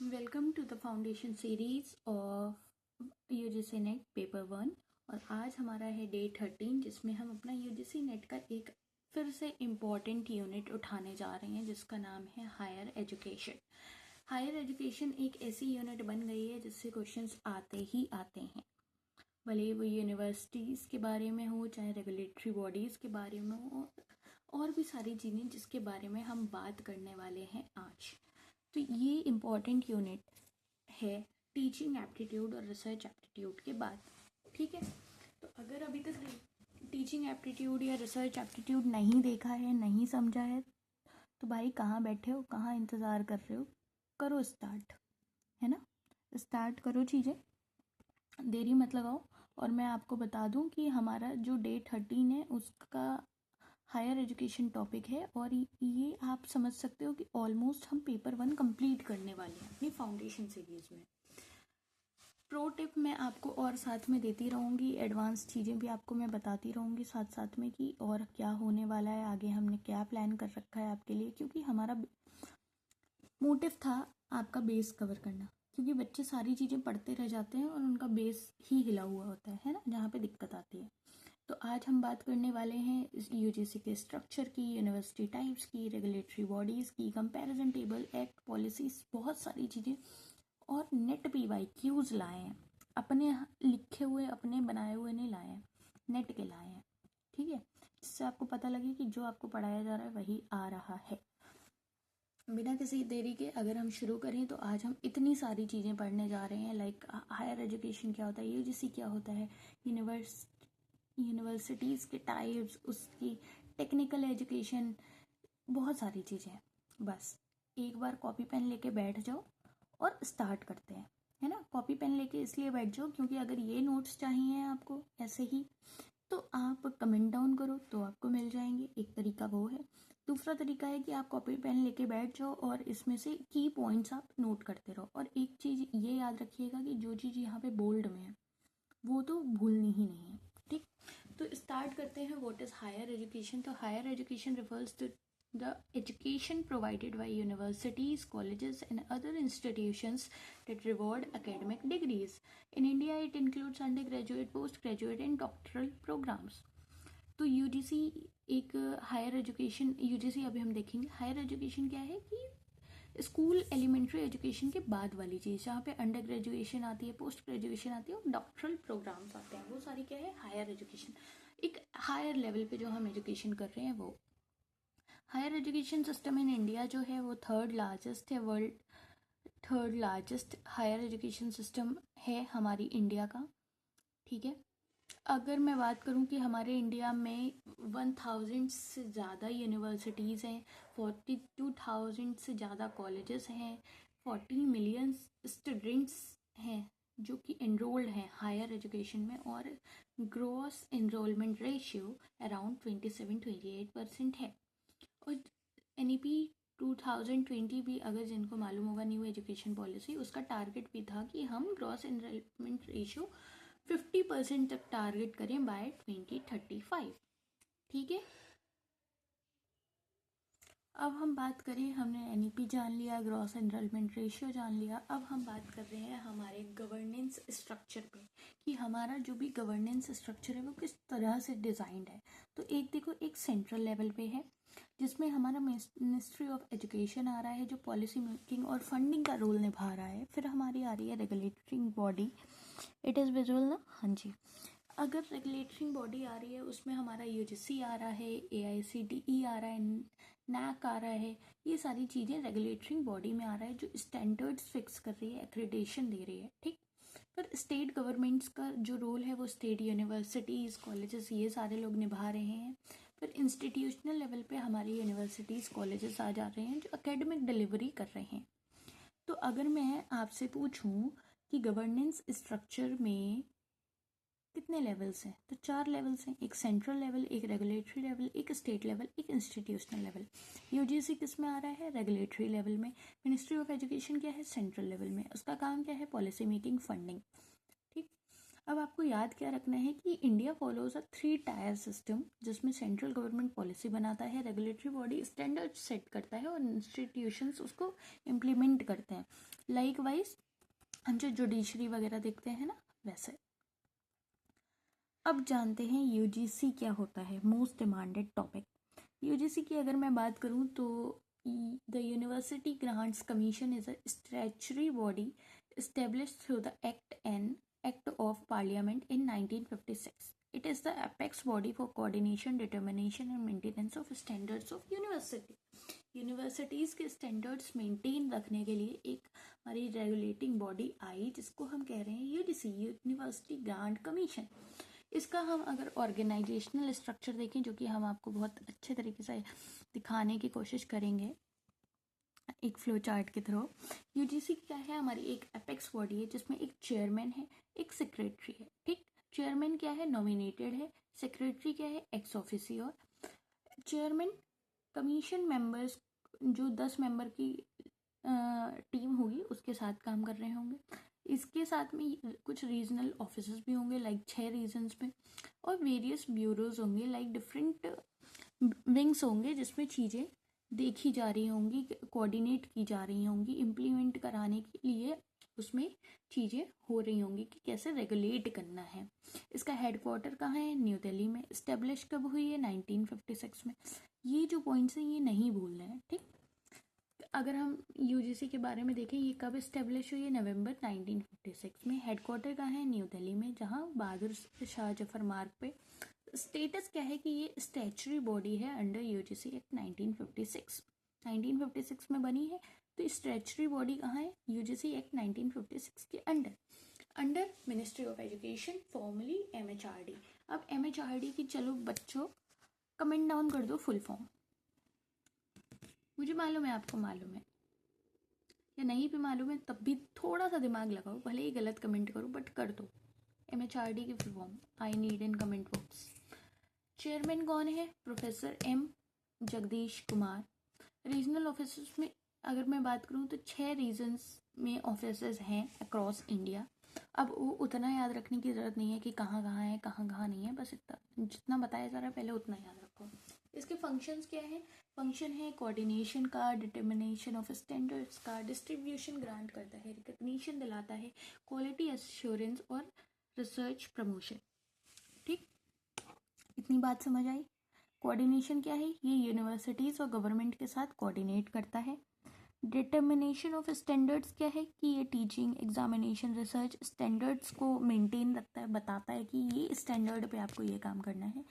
Welcome to the foundation series of UGC NET paper 1। और आज हमारा है डे 13 जिसमें हम अपना यूजीसी नेट का एक फिर से इम्पॉर्टेंट यूनिट उठाने जा रहे हैं जिसका नाम है हायर एजुकेशन। हायर एजुकेशन एक ऐसी यूनिट बन गई है जिससे क्वेश्चंस आते ही आते हैं, भले वो यूनिवर्सिटीज़ के बारे में हो चाहे रेगुलेटरी बॉडीज़ के बारे में हो और भी सारी चीज़ें जिसके बारे में हम बात करने वाले हैं आज। तो ये इम्पॉर्टेंट यूनिट है टीचिंग एप्टीट्यूड और रिसर्च एप्टीट्यूड के बाद। ठीक है, तो अगर अभी तक टीचिंग एप्टीट्यूड या रिसर्च एप्टीट्यूड नहीं देखा है, नहीं समझा है, तो भाई कहाँ बैठे हो, कहाँ इंतज़ार कर रहे हो, करो स्टार्ट, है ना। स्टार्ट करो चीज़ें, देरी मत लगाओ। और मैं आपको बता दूं कि हमारा जो डे 13 है उसका हायर एजुकेशन टॉपिक है और ये आप समझ सकते हो कि ऑलमोस्ट हम पेपर 1 कंप्लीट करने वाले हैं अपनी फाउंडेशन सीरीज में। प्रो टिप मैं आपको और साथ में देती रहूँगी, एडवांस चीज़ें भी आपको मैं बताती रहूँगी साथ साथ में कि और क्या होने वाला है आगे, हमने क्या प्लान कर रखा है आपके लिए, क्योंकि हमारा मोटिव था आपका बेस कवर करना, क्योंकि बच्चे सारी चीज़ें पढ़ते रह जाते हैं और उनका बेस ही हिला हुआ होता है ना, जहाँ पे दिक्कत आती है। तो आज हम बात करने वाले हैं इस यूजीसी के स्ट्रक्चर की, यूनिवर्सिटी टाइप्स की, रेगुलेटरी बॉडीज़ की, कंपैरिजन टेबल, एक्ट, पॉलिसीज, बहुत सारी चीज़ें। और नेट PYQs लाए हैं, अपने लिखे हुए अपने बनाए हुए नहीं लाए हैं, नेट के लाए हैं। ठीक है, जिससे आपको पता लगे कि जो आपको पढ़ाया जा रहा है वही आ रहा है। बिना किसी देरी के अगर हम शुरू करें तो आज हम इतनी सारी चीज़ें पढ़ने जा रहे हैं, लाइक हायर एजुकेशन क्या होता है, यूजीसी क्या होता है, यूनिवर्सिटीज़ के टाइप्स, उसकी टेक्निकल एजुकेशन, बहुत सारी चीज़ें। बस एक बार कॉपी पेन लेके बैठ जाओ और स्टार्ट करते हैं, है ना। कॉपी पेन लेके इसलिए बैठ जाओ क्योंकि अगर ये नोट्स चाहिए आपको ऐसे ही तो आप कमेंट डाउन करो तो आपको मिल जाएंगे, एक तरीका वो है। दूसरा तरीका है कि आप कॉपी पेन लेके बैठ जाओ और इसमें से की पॉइंट्स आप नोट करते रहो। और एक चीज़ ये याद रखिएगा कि जो चीज़ यहाँ पे बोल्ड में है वो तो भूलनी ही नहीं है। ठीक, तो स्टार्ट करते हैं। What is higher education? तो higher education refers to the education provided by universities, colleges and other institutions that reward academic degrees. In India, it includes undergraduate, postgraduate and doctoral programs. तो UGC एक higher education, UGC अभी हम देखेंगे higher education क्या है कि school elementary education के बाद वाली चीज़, जहाँ पे अंडर ग्रेजुएशन आती है, पोस्ट ग्रेजुएशन आती है और डॉक्टरल प्रोग्राम्स आते हैं, वो सारी क्या है हायर एजुकेशन। एक हायर लेवल पे जो हम एजुकेशन कर रहे हैं वो higher education system in India जो है वो थर्ड लार्जेस्ट है, world third largest higher education system है हमारी इंडिया का। ठीक है, अगर मैं बात करूं कि हमारे इंडिया में 1000 से ज़्यादा यूनिवर्सिटीज़ हैं, 42,000 से ज़्यादा कॉलेजेस हैं, 40 मिलियन स्टूडेंट्स हैं जो कि एनरोल्ड हैं हायर एजुकेशन में, और ग्रॉस एनरोलमेंट रेशियो अराउंड 27-28% है। और NEP 2020 भी, अगर जिनको मालूम होगा न्यू एजुकेशन पॉलिसी, उसका टारगेट भी था कि हम ग्रॉस एनरोलमेंट रेशियो 50% तक टारगेट करें बाय 2035। ठीक है, अब हम बात करें, हमने NEP जान लिया, ग्रॉस एनरोलमेंट रेशियो जान लिया, अब हम बात कर रहे हैं हमारे गवर्नेंस स्ट्रक्चर पे कि हमारा जो भी गवर्नेंस स्ट्रक्चर है वो किस तरह से डिज़ाइंड है। तो एक देखो, एक सेंट्रल लेवल पे है जिसमें हमारा मिनिस्ट्री ऑफ एजुकेशन आ रहा है जो पॉलिसी मेकिंग और फंडिंग का रोल निभा रहा है। फिर हमारी आ रही है regulatory body, it is visual ना, हाँ जी। अगर रेगुलेटरी बॉडी आ रही है उसमें हमारा यूजीसी आ रहा है, AICTE आ रहा है, NAC आ रहा है, ये सारी चीज़ें रेगुलेटरी बॉडी में आ रहा है जो स्टैंडर्ड्स फिक्स कर रही है, एक्रेडिटेशन दे रही है। ठीक, पर स्टेट गवर्नमेंट्स का जो रोल है वो स्टेट यूनिवर्सिटीज़, कॉलेजेस, ये सारे लोग निभा रहे हैं। फिर इंस्टीट्यूशनल लेवल पे हमारी यूनिवर्सिटीज़, कॉलेजेस आ जा रहे हैं जो एकेडमिक डिलीवरी कर रहे हैं। तो अगर मैं आपसे पूछूं कि गवर्नेंस स्ट्रक्चर में कितने लेवल्स हैं, तो 4 लेवल्स हैं, एक सेंट्रल लेवल, एक रेगुलेटरी लेवल, एक स्टेट लेवल, एक इंस्टीट्यूशनल लेवल। यूजीसी किस में आ रहा है? रेगुलेटरी लेवल में। मिनिस्ट्री ऑफ एजुकेशन क्या है? सेंट्रल लेवल में। उसका काम क्या है? Policy making, funding. ठीक, अब आपको याद क्या रखना है कि India follows a 3 tier system, जिसमें सेंट्रल गवर्नमेंट पॉलिसी बनाता है, रेगुलेटरी बॉडी स्टैंडर्ड सेट करता है और इंस्टीट्यूशंस उसको इम्प्लीमेंट करते हैं। लाइक वाइज हम जो जुडिशरी वगैरह देखते हैं ना, वैसे। अब जानते हैं यूजीसी क्या होता है, मोस्ट डिमांडेड टॉपिक। यूजीसी की अगर मैं बात करूं तो the university grants commission is a statutory body established through the Act of Parliament in 1956. It is the apex body for coordination, determination and maintenance of standards of university. Universities के standards maintain रखने के लिए एक हमारी regulating body आई, जिसको हम कह रहे हैं यूजीसी, यूनिवर्सिटी ग्रांट कमीशन। इसका हम अगर ऑर्गेनाइजेशनल स्ट्रक्चर देखें, जो कि हम आपको बहुत अच्छे तरीके से दिखाने की कोशिश करेंगे एक फ्लो चार्ट के थ्रू। यूजीसी क्या है, हमारी एक एपेक्स बॉडी है जिसमें एक चेयरमैन है, एक सेक्रेटरी है। ठीक, चेयरमैन क्या है, नॉमिनेटेड है। सेक्रेटरी क्या है, ex officio. Chairman commission members, जो 10 मेंबर की टीम होगी उसके साथ काम कर रहे होंगे। इसके साथ में कुछ रीजनल ऑफिसर्स भी होंगे, लाइक 6 रीजन्स में, और वेरियस ब्यूरोज होंगे, लाइक डिफरेंट विंग्स होंगे, जिसमें चीज़ें देखी जा रही होंगी, कोऑर्डिनेट की जा रही होंगी, इम्प्लीमेंट कराने के लिए उसमें चीज़ें हो रही होंगी कि कैसे रेगुलेट करना है। इसका हेडक्वार्टर कहाँ है, न्यू दिल्ली में। इस्टेब्लिश कब हुई है, 1956 में। ये जो पॉइंट्स हैं ये नहीं भूलना है। ठीक, अगर हम यूजीसी के बारे में देखें, ये कब इस्टेब्लिश हुई है, नवंबर 1956 में। हेडक्वार्टर कहाँ है, न्यू दिल्ली में, जहाँ बहादुर शाह जफर मार्ग पे। स्टेटस क्या है कि ये स्टैट्यूटरी बॉडी है अंडर यूजीसी एक्ट 1956। 1956 में बनी है, तो स्टैट्यूटरी बॉडी कहाँ है, यूजीसी एक्ट 1956 के under ministry of education, formally MHRD. अब एमएचआरडी की चलो बच्चों कमेंट डाउन कर दो फुल फॉर्म। मुझे मालूम है, आपको मालूम है, या नहीं भी मालूम है तब भी थोड़ा सा दिमाग लगाओ, भले ही गलत कमेंट करो बट कर दो। एमएचआरडी की full form I need in comment box. Chairman कौन है, professor M Jagdish Kumar. Regional officers में अगर मैं बात करूँ तो 6 रीजन्स में ऑफिसर्स हैं अक्रॉस इंडिया। अब वो उतना याद रखने की ज़रूरत नहीं है कि कहाँ कहाँ है, कहाँ कहाँ नहीं है, बस इतना जितना बताया जा रहा है पहले उतना याद रखो। इसके फंक्शंस क्या है, फंक्शन है कोऑर्डिनेशन का, डिटर्मिनेशन ऑफ स्टैंडर्ड्स का, डिस्ट्रीब्यूशन ग्रांट करता है, रिकग्निशन दिलाता है, क्वालिटी एश्योरेंस और रिसर्च प्रमोशन। ठीक, इतनी बात समझ आई। कोऑर्डिनेशन क्या है, ये यूनिवर्सिटीज़ और गवर्नमेंट के साथ कोऑर्डिनेट करता है। डिटर्मिनेशन ऑफ स्टैंडर्ड्स क्या है कि ये टीचिंग, एग्जामिनेशन, रिसर्च स्टैंडर्ड्स को मेंटेन रखता है, बताता है कि ये स्टैंडर्ड पे आपको ये काम करना है।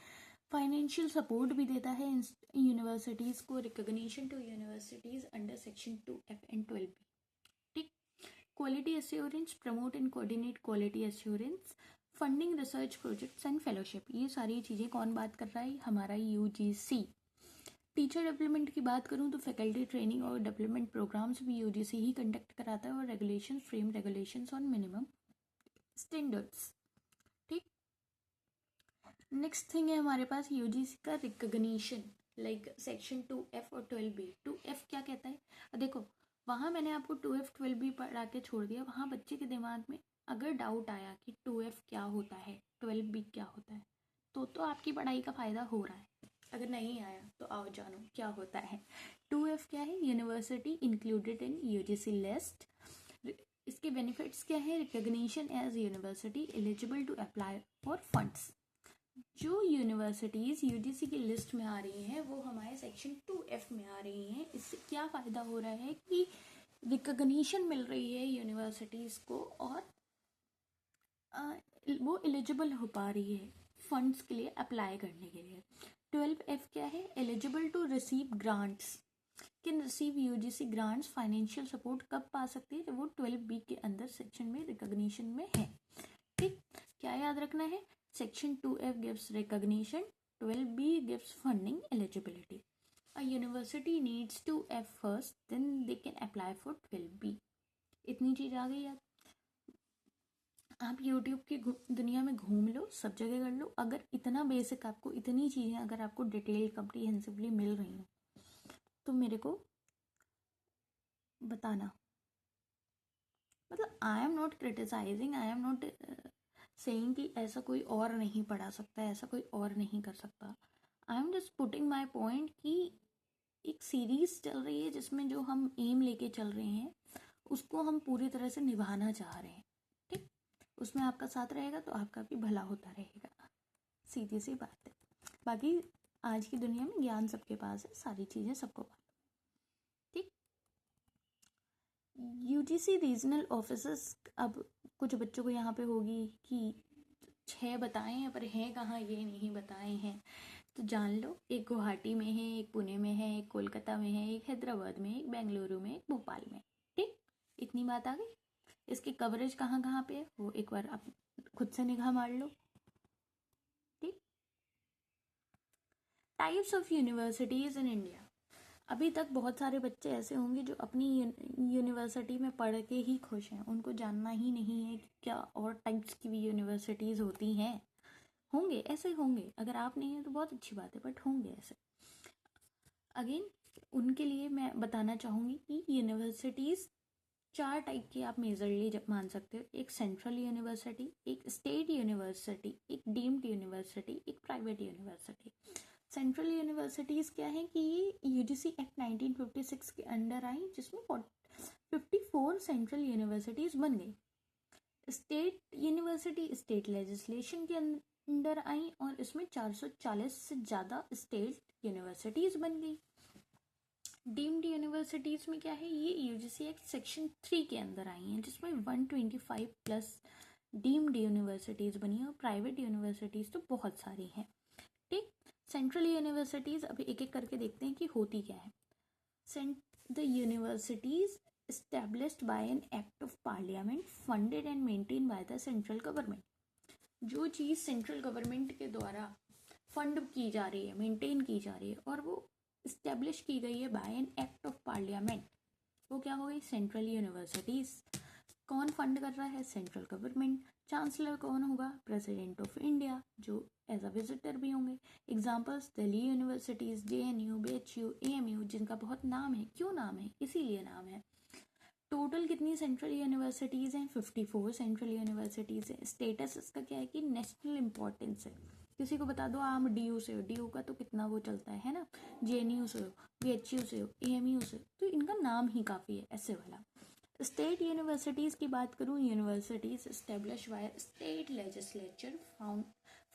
फाइनेंशियल सपोर्ट भी देता है यूनिवर्सिटीज़ को, recognition to universities under section 2F and 12B। ठीक, quality assurance, promote and coordinate quality assurance, funding research projects and fellowship. ये सारी चीज़ें कौन बात कर रहा है, हमारा यूजीसी। टीचर डेवलपमेंट की बात करूँ तो फैकल्टी ट्रेनिंग और डेवलपमेंट प्रोग्राम्स भी यूजीसी ही कंडक्ट कराता है, और regulation, frame regulations on minimum standards. ठीक, नेक्स्ट थिंग है हमारे पास यूजीसी का रिकग्निशन, लाइक सेक्शन 2F और 12B। 2F क्या कहता है, देखो वहाँ मैंने आपको 2F 12B पढ़ा के छोड़ दिया। वहाँ बच्चे के दिमाग में अगर डाउट आया कि 2F क्या होता है, 12B क्या होता है, तो आपकी पढ़ाई का फ़ायदा हो रहा है। अगर नहीं आया तो आओ जानो क्या होता है। 2F क्या है, university included in UGC list. इसके बेनिफिट्स क्या है, recognition as university eligible to apply for funds. जो यूनिवर्सिटीज़ यूजीसी की लिस्ट में आ रही हैं वो हमारे सेक्शन 2F में आ रही हैं। इससे क्या फ़ायदा हो रहा है कि रिकग्निशन मिल रही है यूनिवर्सिटीज़ को, और वो एलिजिबल हो पा रही है फंड्स के लिए अप्लाई करने के लिए। 12F क्या है, eligible to receive grants, can receive UGC grants. Financial support कब पा सकती है, वो 12B के अंदर सेक्शन में रिकग्निशन में है। ठीक, क्या याद रखना है, section 2F gives recognition, 12B gives funding eligibility. A university needs 2F first, then they can apply for 12B. इतनी चीज़ आ गई याद। आप YouTube की दुनिया में घूम लो, सब जगह कर लो, अगर इतना बेसिक आपको, इतनी चीज़ें अगर आपको डिटेल कम्प्रीहेंसिवली मिल रही हैं तो मेरे को बताना। मतलब I am not criticising, I am not saying कि ऐसा कोई और नहीं पढ़ा सकता, ऐसा कोई और नहीं कर सकता। I am just putting my point कि एक सीरीज चल रही है जिसमें जो हम एम लेके चल रहे हैं उसको हम पूरी तरह से निभाना चाह रहे हैं। ठीक, उसमें आपका साथ रहेगा तो आपका भी भला होता रहेगा, सीधी सी बात है। बाकी आज की दुनिया में ज्ञान सबके पास है, सारी चीज़ें सबको पास। ठीक, यूजीसी रीजनल ऑफिसर्स, अब कुछ बच्चों को यहाँ पे होगी कि 6 बताए हैं पर हैं कहाँ ये नहीं बताए हैं, तो जान लो, एक गुवाहाटी में है, एक पुणे में है, एक कोलकाता में है, एक हैदराबाद में, एक बेंगलुरु में, एक भोपाल में। ठीक, इतनी बात आ गई। इसकी कवरेज कहाँ कहाँ पे है वो एक बार आप खुद से निगाह मार लो। ठीक, types of universities in India. अभी तक बहुत सारे बच्चे ऐसे होंगे जो अपनी यूनिवर्सिटी में पढ़ के ही खुश हैं, उनको जानना ही नहीं है कि क्या और टाइप्स की भी यूनिवर्सिटीज़ होती हैं। होंगे, ऐसे होंगे, अगर आप नहीं है तो बहुत अच्छी बात है, बट होंगे ऐसे। अगेन उनके लिए मैं बताना चाहूँगी कि यूनिवर्सिटीज़ 4 टाइप की आप मेजरली मान सकते हो। एक सेंट्रल यूनिवर्सिटी, एक स्टेट यूनिवर्सिटी, एक डीम्ड यूनिवर्सिटी, एक प्राइवेट यूनिवर्सिटी। सेंट्रल यूनिवर्सिटीज़ क्या है कि ये यूजीसी एक्ट 1956 के अंडर आई, जिसमें 54 सेंट्रल यूनिवर्सिटीज़ बन गई। स्टेट यूनिवर्सिटी स्टेट लेजिस्लेशन के अंडर आई और इसमें 440 से ज़्यादा स्टेट यूनिवर्सिटीज़ बन गई। डीम्ड यूनिवर्सिटीज़ में क्या है, ये यूजीसी एक्ट सेक्शन 3 के अंदर आई हैं, जिसमें 125 प्लस डीम्ड यूनिवर्सिटीज़ बनी हैं और प्राइवेट यूनिवर्सिटीज़ तो बहुत सारी हैं। ठीक, सेंट्रल यूनिवर्सिटीज़ अभी एक एक करके देखते हैं कि होती क्या है। The universities established by an act of parliament funded and maintained by the central government। जो चीज़ सेंट्रल गवर्नमेंट के द्वारा फंड की जा रही है, मेंटेन की जा रही है और वो इस्टेब्लिश की गई है by an act of parliament, वो क्या हो गई, सेंट्रल यूनिवर्सिटीज़। कौन फंड कर रहा है, सेंट्रल गवर्नमेंट। चांसलर कौन होगा, प्रेसिडेंट ऑफ इंडिया, जो एज अ विजिटर भी होंगे। Examples, Delhi universities, JNU, BHU, AMU, जिनका बहुत नाम है। क्यों नाम है, इसीलिए नाम है। टोटल कितनी सेंट्रल यूनिवर्सिटीज़ हैं, 54 सेंट्रल यूनिवर्सिटीज़ हैं। स्टेटस इसका क्या है कि नेशनल इंपॉर्टेंस है। किसी को बता दो आप DU से हो, DU का तो कितना वो चलता है ना, JNU से हो, BHU से हो, AMU से हो, तो इनका नाम ही काफ़ी है ऐसे वाला। स्टेट यूनिवर्सिटीज़ की बात करूँ, universities establish by state legislature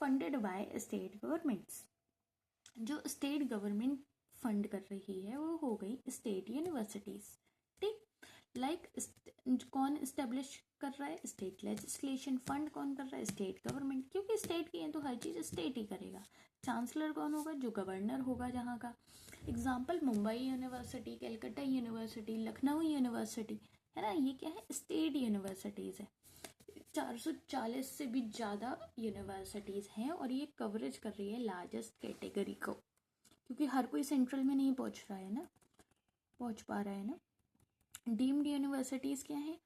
funded by state governments. जो स्टेट गवर्नमेंट फंड कर रही है वो हो गई स्टेट यूनिवर्सिटीज़। ठीक, लाइक कौन इस्टेब्लिश कर रहा है, स्टेट लेजिस्लेशन। फंड कौन कर रहा है, स्टेट गवर्नमेंट, क्योंकि स्टेट की है तो हर चीज़ स्टेट ही करेगा। चांसलर कौन होगा, जो गवर्नर होगा जहाँ का। Example, Mumbai university, Calcutta university, Lucknow university, है ना, ये क्या है, स्टेट यूनिवर्सिटीज़ है। 440 से भी ज़्यादा यूनिवर्सिटीज़ हैं और ये कवरेज कर रही है लार्जेस्ट कैटेगरी को, क्योंकि हर कोई सेंट्रल में नहीं पहुंच रहा है ना, पहुंच पा रहा है ना। डीम्ड यूनिवर्सिटीज़ क्या है,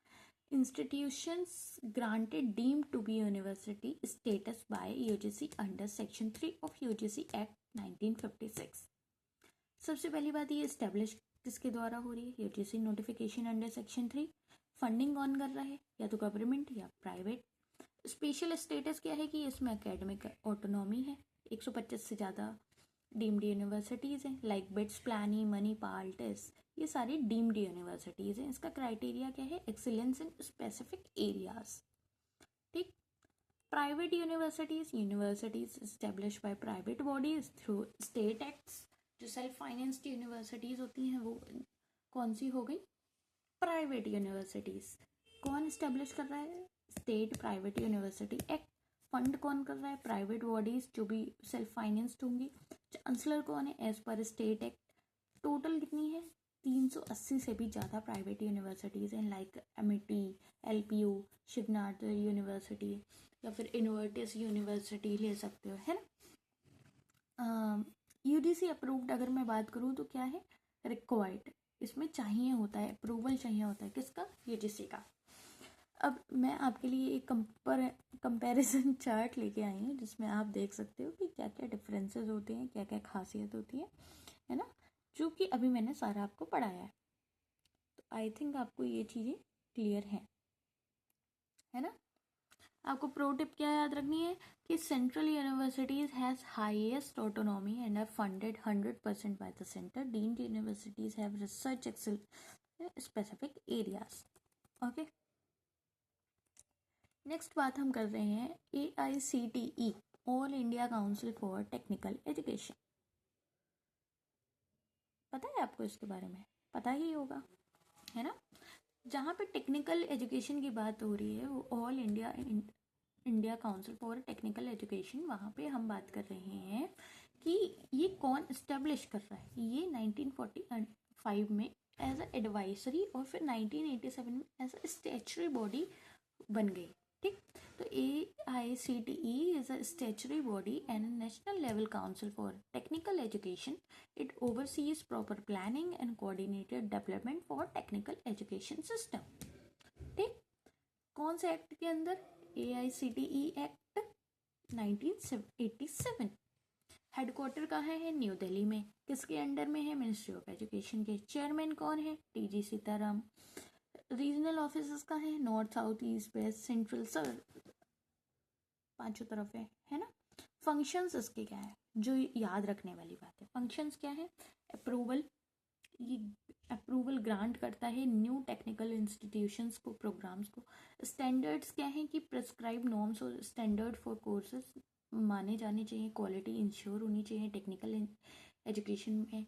institutions granted deemed to be university status by UGC under section 3 of UGC act 1956। सबसे पहली बात, ये इस्टेब्लिश किसके द्वारा हो रही है, UGC notification under section 3। Funding कौन कर रहा है, या तो गवर्नमेंट या प्राइवेट। स्पेशल स्टेटस क्या है कि इसमें एकेडमिक ऑटोनॉमी है। 125 से ज़्यादा डीम्ड यूनिवर्सिटीज़ हैं, लाइक बिट्स, प्लानी, मणिपाल, टेस्ट, ये सारी डीम्ड यूनिवर्सिटीज़ हैं। इसका क्राइटेरिया क्या है, एक्सीलेंस इन स्पेसिफिक एरियाज। ठीक, private universities, universities establish by private bodies through state acts. जो सेल्फ फाइनेंस्ड यूनिवर्सिटीज़ होती हैं वो कौन सी हो गई, प्राइवेट यूनिवर्सिटीज़। कौन इस्टेब्लिश कर रहा है, state private university act. Fund कौन कर रहा है, प्राइवेट बॉडीज जो भी सेल्फ फाइनेंस्ड होंगी। चांसलर कौन है, as per state act. Total कितनी है, 380 से भी ज़्यादा प्राइवेट यूनिवर्सिटीज़ हैं, like MIT, LPU, Shivnath university, या फिर इनवर्टिस यूनिवर्सिटी ले सकते हो, है ना। UGC अप्रूव्ड अगर मैं बात करूँ तो क्या है, रिक्वायर्ड, इसमें चाहिए होता है, अप्रूवल चाहिए होता है, किसका, UGC का। अब मैं आपके लिए एक कंपैरिजन चार्ट लेके आई हूँ जिसमें आप देख सकते हो कि क्या क्या डिफरेंसेस होते हैं, क्या क्या खासियत होती है ना, जो कि अभी मैंने सारा आपको पढ़ाया है। तो आई थिंक आपको ये चीज़ें क्लियर हैं, है ना। आपको प्रो टिप क्या याद रखनी है कि central universities has highest autonomy and are funded 100% by the centre. Deemed universities have research excel specific areas. Okay, next बात हम कर रहे हैं AICTE, all India council for technical education. पता है आपको इसके बारे में? पता ही होगा, है ना. जहाँ पे टेक्निकल एजुकेशन की बात हो रही है वो all India council for technical education, वहाँ पे हम बात कर रहे हैं कि ये कौन इस्टेब्लिश कर रहा है. ये 1945 में एज अ एडवाइजरी और फिर 1987 में एज अ स्टैच्यूटरी बॉडी बन गई. ठीक, तो AICTE is a statutory body and a national level council for technical education. It oversees proper planning and coordinated development for technical education system. ठीक, कौन से एक्ट के अंदर? AICTE act 1987. हेडक्वार्टर कहाँ है? न्यू दिल्ली में. किसके अंडर में है? मिनिस्ट्री ऑफ एजुकेशन के. चेयरमैन कौन है? TG सीताराम. रीजनल ऑफिस कहाँ है? North, south, east, west, central, सब पांचों तरफ है ना. फंक्शंस इसके क्या है जो याद रखने वाली बात है? फंक्शंस क्या है? अप्रूवल, ये अप्रूवल ग्रांट करता है न्यू टेक्निकल इंस्टीट्यूशंस को, प्रोग्राम्स को. स्टैंडर्ड्स क्या है कि प्रिस्क्राइब नॉर्म्स और स्टैंडर्ड फॉर कोर्सेज माने जाने चाहिए, क्वालिटी इंश्योर होनी चाहिए टेक्निकल एजुकेशन में.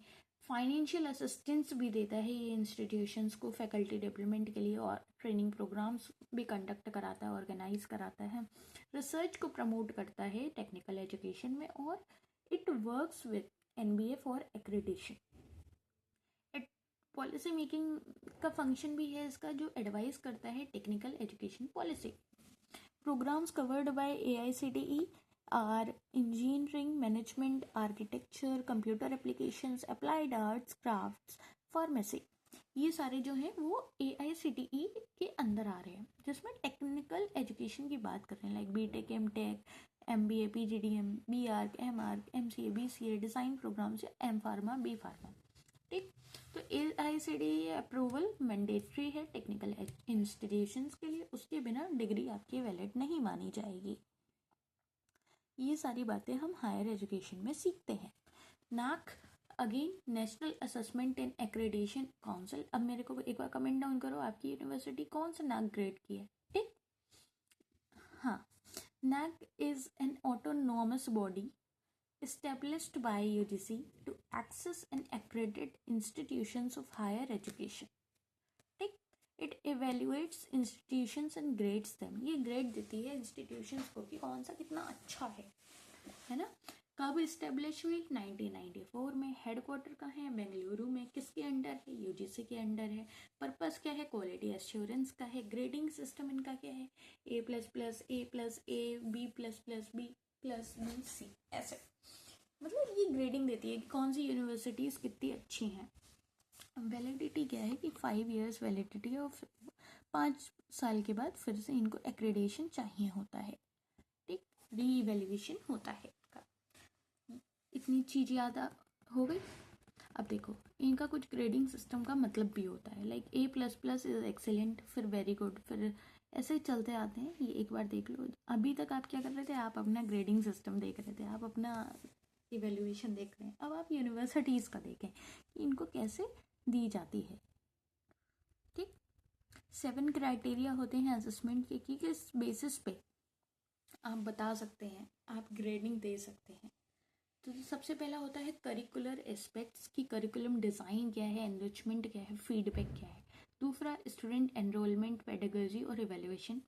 फाइनेंशियल असिस्टेंस भी देता है ये इंस्टीट्यूशंस को फैकल्टी डेवलपमेंट के लिए, और ट्रेनिंग प्रोग्राम्स भी कंडक्ट कराता है, ऑर्गेनाइज कराता है. रिसर्च को प्रमोट करता है टेक्निकल एजुकेशन में, और it works with NBA for accreditation. Policy making का फंक्शन भी है इसका, जो एडवाइस करता है technical education policy. Programmes covered by AICTE are engineering, management, architecture, computer applications, applied arts, crafts, pharmacy. ये सारे जो हैं वो AICTE के अंदर आ रहे हैं, जिसमें टेक्निकल एजुकेशन की बात कर रहे हैं, like BTech, MTech, MBA, PGDM, BArch, MArch, MCA, BCA, design programmes, M Pharma, B Pharma. ठीक, तो AICTE अप्रूवल मैंडेटरी है टेक्निकल इंस्टीट्यूशंस के लिए, उसके बिना डिग्री आपकी वैलिड नहीं मानी जाएगी. ये सारी बातें हम हायर एजुकेशन में सीखते हैं. NAAC, again national assessment and accreditation council. अब मेरे को एक बार कमेंट डाउन करो, आपकी यूनिवर्सिटी कौन सा NAAC ग्रेड की है? ठीक, हाँ. NAAC is an autonomous body established by UGC to access and accredit institutions of higher education. ठीक, it evaluates institutions and grades them. ये ग्रेड देती है इंस्टीट्यूशंस को कि कौन सा कितना अच्छा है ना. कब इस्टेब्लिश हुई? 1994 में. हेडक्वार्टर कहाँ है? बेंगलुरु में. किसके अंडर है? UGC के अंडर है. पर्पस क्या है? क्वालिटी एश्योरेंस का है. ग्रेडिंग सिस्टम इनका क्या है? A++, A+A, B++, B+B+C, ऐसे. मतलब ये ग्रेडिंग देती है कि कौन सी यूनिवर्सिटीज कितनी अच्छी हैं. वैलिडिटी क्या है कि 5 years वैलिडिटी, और 5 साल के बाद फिर से इनको एक्रेडिटेशन चाहिए होता है. ठीक, रीइवैल्यूएशन होता है इनका. इतनी चीज़ याद हो गई. अब देखो, इनका कुछ ग्रेडिंग सिस्टम का मतलब भी होता है, लाइक A++ इज एक्सेलेंट, फिर वेरी गुड, फिर ऐसे चलते आते हैं. ये एक बार देख लो. अभी तक आप क्या कर रहे थे? आप अपना ग्रेडिंग सिस्टम देख रहे थे, आप अपना इवेल्युएशन देख रहे हैं. अब आप यूनिवर्सिटीज़ का देखें कि इनको कैसे दी जाती है. ठीक, 7 क्राइटेरिया होते हैं असेसमेंट के कि किस बेसिस पे आप बता सकते हैं, आप ग्रेडिंग दे सकते हैं. तो सबसे पहला होता है करिकुलर एस्पेक्ट्स की करिकुलम डिज़ाइन क्या है, एनरिचमेंट क्या है, फीडबैक क्या है. दूसरा स्टूडेंट एनरोलमेंट, पेडागोजी और इवेल्युएशन.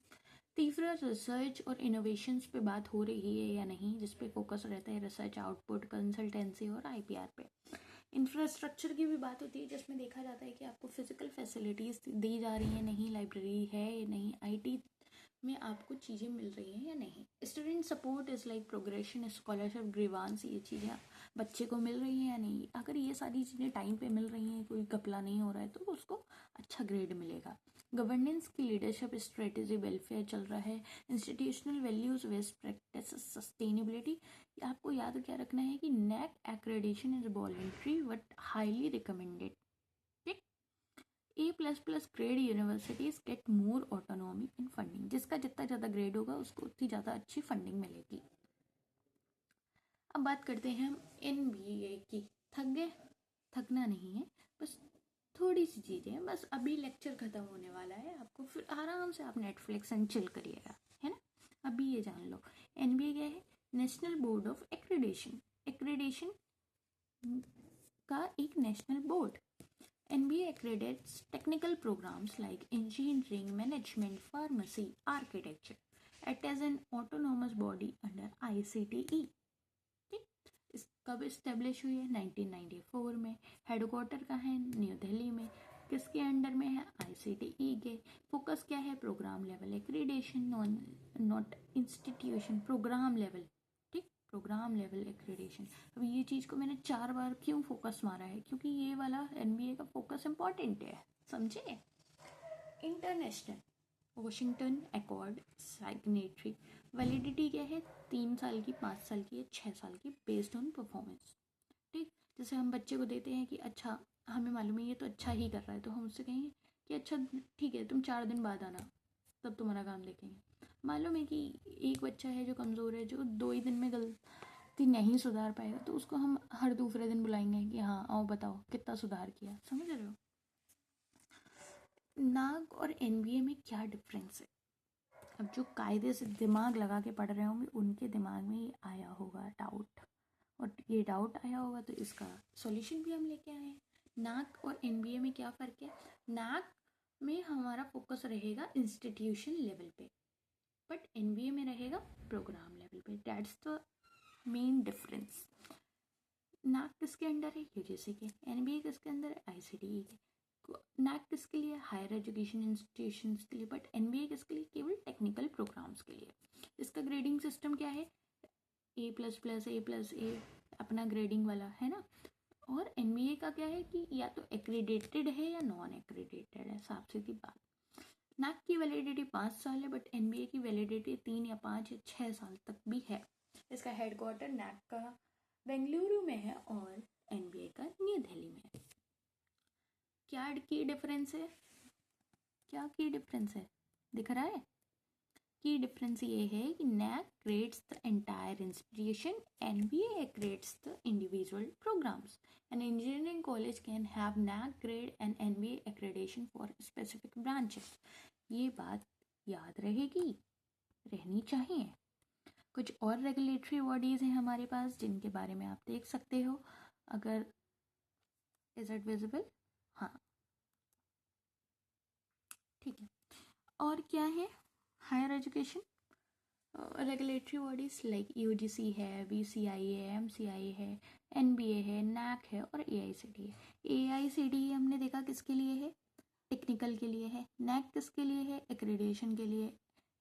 तीसरा रिसर्च और इनोवेशंस पे बात हो रही है या नहीं, जिस पे फोकस रहता है रिसर्च आउटपुट, कंसल्टेंसी और IPR पे. इंफ्रास्ट्रक्चर की भी बात होती है, जिसमें देखा जाता है कि आपको फिजिकल फैसिलिटीज़ दी जा रही हैं नहीं, लाइब्रेरी है या नहीं, IT में आपको चीज़ें मिल रही हैं या नहीं. Student support is like progression, scholarship, grievance, ये चीज़ें बच्चे को मिल रही हैं या नहीं. अगर ये सारी चीज़ें टाइम पे मिल रही हैं, कोई घपला नहीं हो रहा है, तो उसको अच्छा ग्रेड मिलेगा. गवर्नेंस की लीडरशिप, स्ट्रेटेजी, वेलफेयर चल रहा है. Institutional values, best practice, sustainability. आपको याद क्या रखना है कि NAAC accreditation is voluntary but highly recommended. ठीक, A++ grade universities get more autonomy in funding, जिसका जितना ज़्यादा ग्रेड होगा उसको उतनी ज़्यादा अच्छी फंडिंग मिलेगी। अब बात करते हैं हम NBA की। थक गए? थकना नहीं है, बस थोड़ी सी चीज़ें हैं, बस अभी लेक्चर ख़त्म होने वाला है, आपको फिर आराम से आप नेटफ्लिक्स एंड चिल करिएगा, है ना। अभी ये जान लो NBA क्या है, national board of accreditation, accreditation का एक national board. NBA accredits technical programs like engineering, management, pharmacy, architecture, act as an autonomous body under ICTE। ठीक, इस कब इस्टेब्लिश हुई है? 1994 में। हेडक्वार्टर का है? न्यू दिल्ली में। किसके अंडर में है? ICTE के। फोकस क्या है? Programme level accreditation, not institution, programme level. ठीक, प्रोग्राम लेवल एक्रीडेशन। अब ये चीज़ को मैंने 4 बार क्यों फोकस मारा है? क्योंकि ये वाला NBA का फोकस इंपॉर्टेंट है, समझे। International Washington accord signatory, validity क्या है? 3 साल की, 5 साल की या 6 साल की, बेस्ड ऑन परफॉर्मेंस। ठीक, जैसे हम बच्चे को देते हैं कि अच्छा हमें मालूम है ये तो अच्छा ही कर रहा है, तो हम उससे कहेंगे कि अच्छा ठीक है तुम 4 दिन बाद आना, तब तुम्हारा काम देखेंगे। मालूम है कि एक बच्चा है जो कमज़ोर है, जो 2 ही दिन में गलती नहीं सुधार पाएगा, तो उसको हम हर दूसरे दिन बुलाएंगे कि हाँ आओ बताओ कितना सुधार किया, समझ रहे हो। नाग और NBA में क्या डिफरेंस है? अब जो कायदे से दिमाग लगा के पढ़ रहे होंगे उनके दिमाग में ये आया होगा डाउट, और ये डाउट आया होगा तो इसका सॉल्यूशन भी हम लेके आए हैं। नाक और NBA में क्या फ़र्क है? नाक में हमारा फोकस रहेगा इंस्टीट्यूशन लेवल पे, बट NBA में रहेगा प्रोग्राम लेवल पे। That's the main difference. नाक किसके अंडर है? UGC के। NBA किसके अंदर है? ICTE के। नाक किसके लिए? हायर एजुकेशन इंस्टीट्यूशंस के लिए, बट NBA किसके लिए? केवल टेक्निकल प्रोग्राम्स के लिए। इसका ग्रेडिंग सिस्टम क्या है? A++, A+A, अपना ग्रेडिंग वाला है ना। और NBA का क्या है कि या तो एक्रीडेटेड है या नॉन एक्रीडेटेड है, साफ सीधी बात। नाक की वैलिडिटी 5 साल है, बट NBA की वैलिडिटी 3 या 5 या 6 साल तक भी है। इसका हेडक्वार्टर नाक का बेंगलुरु में है और NBA का न्यू दिल्ली में है। क्या की डिफरेंस है? क्या की डिफरेंस है? दिख रहा है? की डिफरेंस ये है कि NAAC grades the entire institution, NBA grades the individual programs. An engineering college can have NAAC grade and NBA accreditation for specific branches. ये बात याद रहेगी, रहनी चाहिए। कुछ और रेगुलेटरी बॉडीज़ हैं हमारे पास जिनके बारे में आप देख सकते हो, अगर इज इट विजिबल? हाँ ठीक है। और क्या है? Higher education regulatory bodies like UGC है, BCI है, MCI है, NBA है, NAAC है और AICTE है। AICTE हमने देखा किसके लिए है? टेक्निकल के लिए है। NAAC किसके लिए है? एक्रीडेशन के लिए।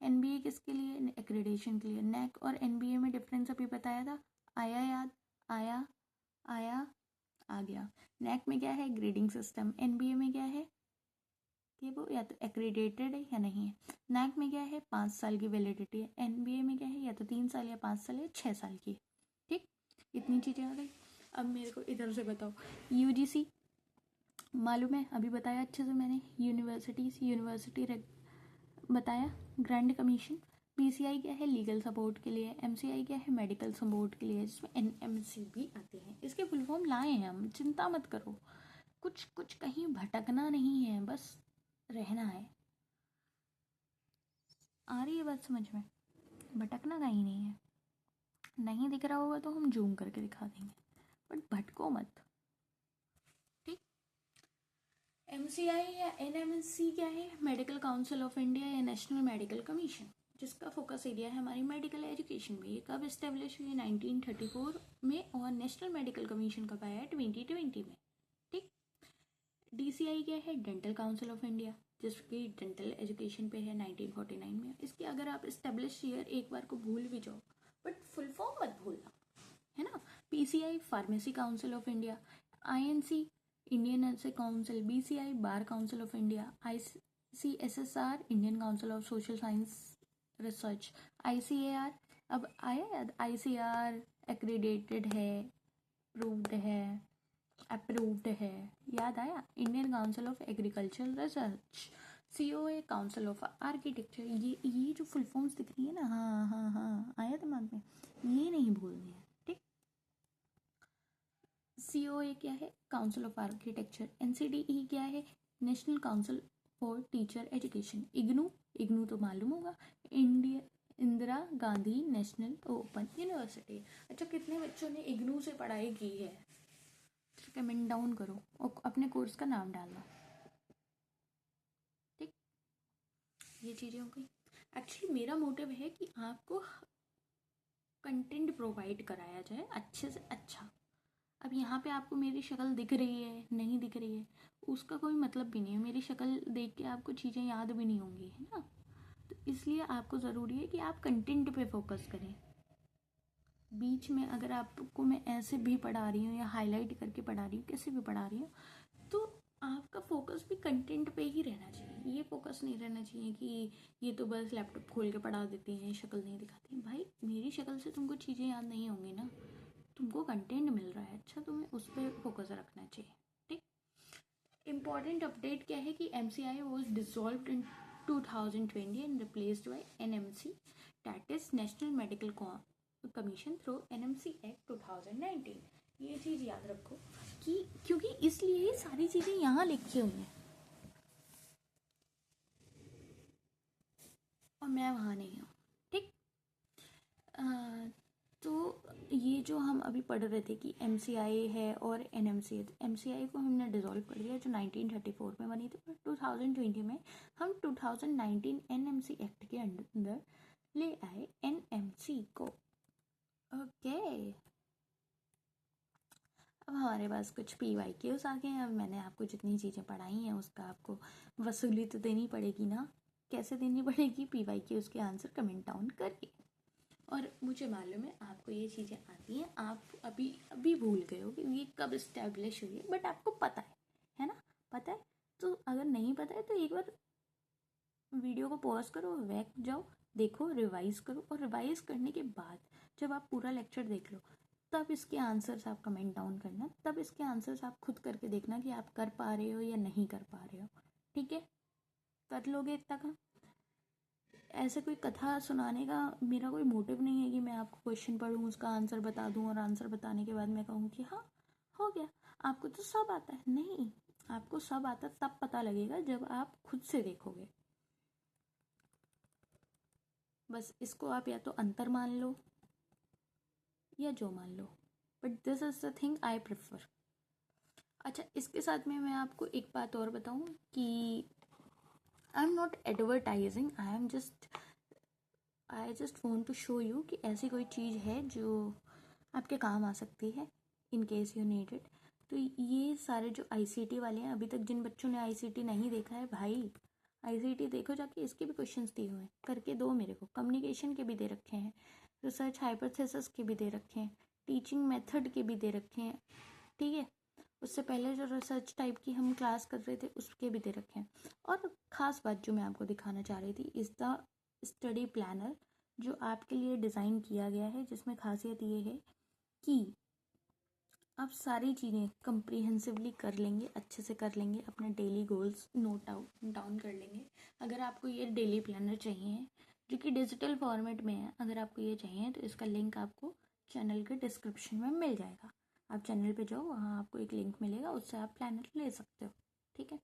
NBA किसके लिए? एक्रीडेशन के लिए। NAAC और NBA में डिफरेंस अभी बताया था, आया याद? आया आया आ गया। NAAC में क्या है? Grading system. NBA में क्या है कि वो या तो एक्रीडेटेड है या नहीं है। NAAC में क्या है? 5 साल की वैलिडिटी है। NBA में क्या है? या तो 3 साल या 5 साल या 6 साल की। ठीक, इतनी चीज़ें आ गई। अब मेरे को इधर से बताओ, UGC मालूम है, अभी बताया अच्छे से मैंने। यूनिवर्सिटी बताया, ग्रैंड कमीशन। BCI क्या है? लीगल सपोर्ट के लिए। MCI क्या है? मेडिकल सपोर्ट के लिए, जिसमें NMC भी आते हैं। इसके फुल फॉर्म लाए हैं हम, चिंता मत करो, कुछ कुछ कहीं भटकना नहीं है, बस रहना है। आ रही है बात समझ में? भटकना कहीं नहीं है। नहीं दिख रहा होगा तो हम जूम करके दिखा देंगे, बट भटको मत। ठीक, MCI या NMC क्या है? मेडिकल काउंसिल ऑफ इंडिया या नेशनल मेडिकल कमीशन, जिसका फोकस एरिया है हमारी मेडिकल एजुकेशन में। ये कब इस्टेब्लिश हुई? 1934 में। और नेशनल मेडिकल कमीशन कब आया? 2020 में। ठीक, DCI क्या है? डेंटल काउंसिल ऑफ इंडिया, जिसकी डेंटल एजुकेशन पे है, 1949 में। इसकी अगर आप इस्टेब्लिश ईयर एक बार को भूल भी जाओ, बट फुल फॉर्म मत भूलना, है ना। PCI pharmacy council of India, INC Indian nursing council, BCI bar council of India, ICSSR Indian council of social science research, ICAR अब आया याद? ICAR एक्रीडेटेड है, प्रूव्ड है, अप्रूव्ड है, याद आया? Indian council of agricultural research, COA, council of architecture. ये जो फुल फॉर्म्स दिख रही है ना, हाँ हाँ हाँ, आया दिमाग में, ये नहीं भूलनी है, ठीक। COA क्या है? Council of architecture. NCDE क्या है? National council for teacher education. IGNOU तो मालूम होगा, India Indira Gandhi national open university. अच्छा, कितने बच्चों ने इग्नू से पढ़ाई की है? कमेंट डाउन करो और अपने कोर्स का नाम डालना, ठीक। ये चीज़ें हो गई। एक्चुअली मेरा मोटिव है कि आपको कंटेंट प्रोवाइड कराया जाए अच्छे से अच्छा। अब यहाँ पे आपको मेरी शक्ल दिख रही है, नहीं दिख रही है, उसका कोई मतलब भी नहीं है। मेरी शक्ल देख के आपको चीज़ें याद भी नहीं होंगी, है ना। तो इसलिए आपको ज़रूरी है कि आप कंटेंट पे फोकस करें। बीच में अगर आपको मैं ऐसे भी पढ़ा रही हूँ या हाईलाइट करके पढ़ा रही हूँ, कैसे भी पढ़ा रही हूँ, तो आपका फोकस भी कंटेंट पे ही रहना चाहिए। ये फोकस नहीं रहना चाहिए कि ये तो बस लैपटॉप खोल के पढ़ा देती हैं, शक्ल नहीं दिखाती हैं। भाई मेरी शक्ल से तुमको चीज़ें याद नहीं होंगी ना, तुमको कंटेंट मिल रहा है अच्छा, तुम्हें उस पर फोकस रखना चाहिए, ठीक। इम्पॉर्टेंट अपडेट क्या है कि MCI was dissolve in 2020 and replaced by NMC, that is national medical commission through NMC act 2019। ये चीज़ याद रखो कि क्योंकि इसलिए ये सारी चीज़ें यहाँ लिखी हुई हैं और मैं वहाँ नहीं हूँ, ठीक। तो ये जो हम अभी पढ़ रहे थे कि MCI है और NMC है, तो MCI को हमने डिसॉल्व कर दिया जो 1934 में बनी थी, पर 2020 में हम 2019 NMC एक्ट के अंदर ले आए NMC को, ओके। अब हमारे पास कुछ PYQs आ गए हैं। अब मैंने आपको जितनी चीज़ें पढ़ाई हैं उसका आपको वसूली तो देनी पड़ेगी ना। कैसे देनी पड़ेगी? PYQs के आंसर कमेंट डाउन करके। और मुझे मालूम है आपको ये चीज़ें आती हैं, आप अभी अभी भूल गए हो कि ये कब इस्टेब्लिश हुई है, बट आपको पता है ना, पता है। तो अगर नहीं पता है तो एक बार वीडियो को पॉज करो, बैक जाओ, देखो, रिवाइज करो, और रिवाइज करने के बाद जब आप पूरा लेक्चर देख लो तब इसके आंसर्स आप कमेंट डाउन करना, तब इसके आंसर्स आप खुद करके देखना कि आप कर पा रहे हो या नहीं कर पा रहे हो, ठीक है। कर लोगे इतना का? ऐसे कोई कथा सुनाने का मेरा कोई मोटिव नहीं है कि मैं आपको क्वेश्चन पढ़ूँ, उसका आंसर बता दूँ और आंसर बताने के बाद मैं कहूँ कि हाँ हो गया, आपको तो सब आता है। नहीं, आपको सब आता तब पता लगेगा जब आप खुद से देखोगे। बस इसको आप या तो अंतर मान लो या जो मान लो, but this is the thing I prefer. अच्छा, इसके साथ में मैं आपको एक बात और बताऊं कि I am not advertising, I just want to show you कि ऐसी कोई चीज़ है जो आपके काम आ सकती है in case you need it. तो ये सारे जो ICT वाले हैं, अभी तक जिन बच्चों ने ICT नहीं देखा है, भाई ICT देखो जाके, इसके भी क्वेश्चंस दिए हुए हैं, करके दो मेरे को। कम्युनिकेशन के भी दे रखे हैं, रिसर्च हाइपोथेसिस के भी दे रखे हैं, टीचिंग मेथड के भी दे रखे हैं, ठीक है। उससे पहले जो रिसर्च टाइप की हम क्लास कर रहे थे उसके भी दे रखे हैं। और ख़ास बात जो मैं आपको दिखाना चाह रही थी इज़ द स्टडी प्लानर, जो आपके लिए डिज़ाइन किया गया है, जिसमें खासियत ये है कि आप सारी चीज़ें कंप्रीहेंसिवली कर लेंगे, अच्छे से कर लेंगे, अपने डेली गोल्स नोट डाउन कर लेंगे। अगर आपको ये डेली प्लानर चाहिए जो कि डिजिटल फॉर्मेट में है, अगर आपको ये चाहिए तो इसका लिंक आपको चैनल के डिस्क्रिप्शन में मिल जाएगा। आप चैनल पे जाओ, वहाँ आपको एक लिंक मिलेगा, उससे आप प्लानर ले सकते हो, ठीक है।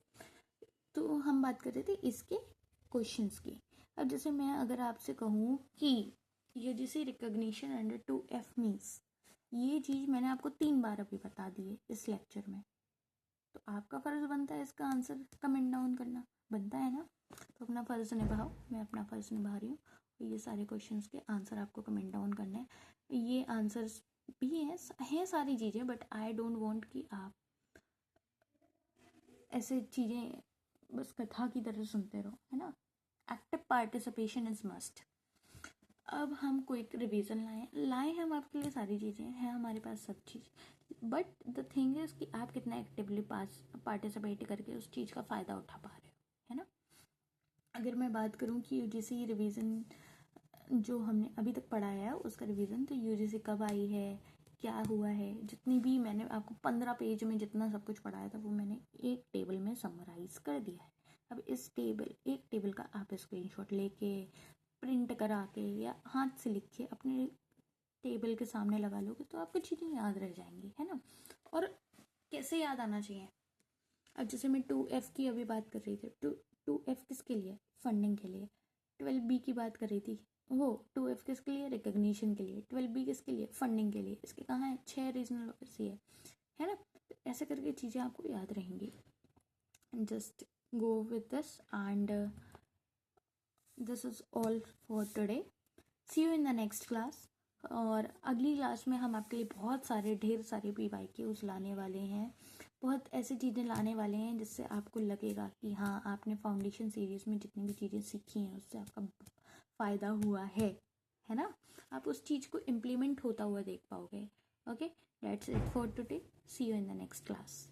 तो हम बात कर रहे थे इसके क्वेश्चंस की। अब जैसे मैं अगर आपसे कहूँ कि UGC recognition under 2F means, ये चीज़ मैंने आपको 3 बार अभी बता दी है इस लेक्चर में, तो आपका फ़र्ज़ बनता है इसका आंसर कमेंट डाउन करना, बनता है ना। तो अपना फ़र्ज़ निभाओ, मैं अपना फ़र्ज़ निभा रही हूँ। ये सारे क्वेश्चंस के आंसर आपको कमेंट डाउन करना है। ये आंसर्स भी हैं सारी चीज़ें, बट आई डोंट वांट कि आप ऐसे चीज़ें बस कथा की तरह सुनते रहो, है ना। Active participation is must. अब हम कोई रिवीजन लाए हम आपके लिए, सारी चीज़ें हैं हमारे पास, सब चीज़, बट द थिंग इज़ कि आप कितना एक्टिवली पार्टिसिपेट करके उस चीज़ का फ़ायदा उठा पा रहे हो, है ना। अगर मैं बात करूँ कि UGC रिवीजन जो हमने अभी तक पढ़ाया है उसका रिवीजन, तो UGC कब आई है, क्या हुआ है, जितनी भी मैंने आपको 15 पेज में जितना सब कुछ पढ़ाया था वो मैंने एक टेबल में समराइज कर दिया है। अब इस एक टेबल का आप स्क्रीनशॉट लेके प्रिंट करा के या हाथ से लिख के अपने टेबल के सामने लगा लोगे तो आपको चीज़ें याद रह जाएंगी, है ना। और कैसे याद आना चाहिए, अब जैसे मैं 2F की अभी बात कर रही थी, 2F किसके लिए, फंडिंग के लिए। 12B की बात कर रही थी, वो 2F किसके लिए, रिकग्निशन के लिए। 12B किसके लिए, फंडिंग के लिए। इसके कहाँ है, 6 रीजनल ऑफिस है ना। तो ऐसे करके चीज़ें आपको याद रहेंगी। Just go with this and this is all for today. See you in the next class. और अगली क्लास में हम आपके लिए बहुत सारे ढेर सारे PYQs लाने वाले हैं, बहुत ऐसी चीज़ें लाने वाले हैं जिससे आपको लगेगा कि हाँ आपने फाउंडेशन सीरीज़ में जितनी भी चीज़ें सीखी हैं उससे आपका फ़ायदा हुआ है ना। आप उस चीज़ को इम्प्लीमेंट होता हुआ देख पाओगे। Okay, that's it for today. See you in the next class.